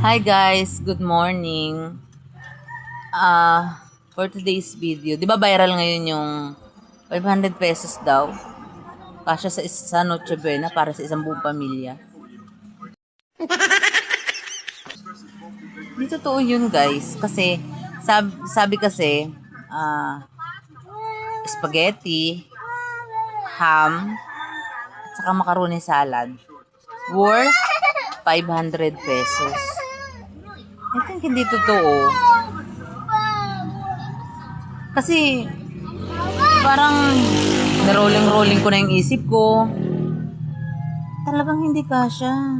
Hi guys, good morning. For today's video, 'di ba viral ngayon yung 500 pesos daw? Kasya sa Noche Buena para sa isang buong pamilya. Hindi totoo yun guys, kasi sabi kasi spaghetti, ham, at saka macaroni salad worth 500 pesos. I think hindi totoo. Kasi parang na-rolling ko na yung isip ko. Talagang hindi kasya.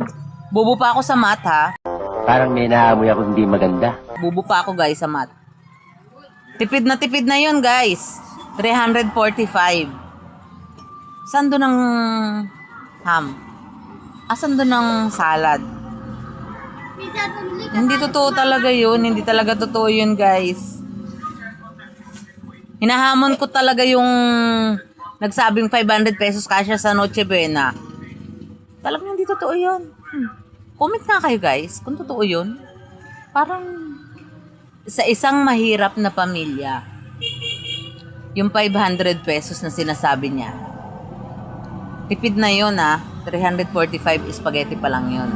Bobo pa ako sa math ha. Parang may naamoy ako hindi maganda. Bobo pa ako guys sa math. Tipid na yun guys. 345. Saan doon ang ham? Asan doon ang salad? Hindi totoo talaga yun. Hindi talaga totoo yun guys. Hinahamon ko talaga yung nagsabing 500 pesos kasya sa Noche Buena. Talagang hindi totoo yun. Comment nga kayo guys kung totoo yun. Parang sa isang mahirap na pamilya, yung 500 pesos na sinasabi niya, tipid na yun 345 spaghetti pa lang yun.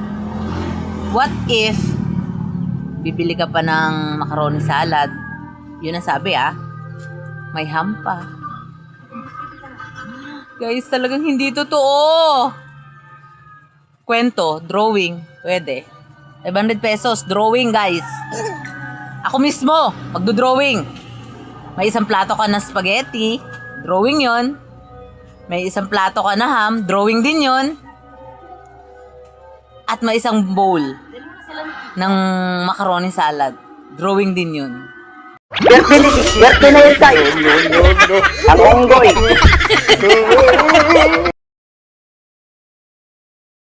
What if bibili ka pa ng macaroni salad? Yun ang sabi may ham pa. Guys, talagang hindi totoo. Kwento, drawing, pwede. 500 pesos, drawing guys. Ako mismo, magdo-drawing. May isang plato ka na spaghetti, drawing yon. May isang plato ka na ham, drawing din yon. At may isang bowl ng macaroni salad, drawing din yun. Birthday na yun tayo. Ang onggoy.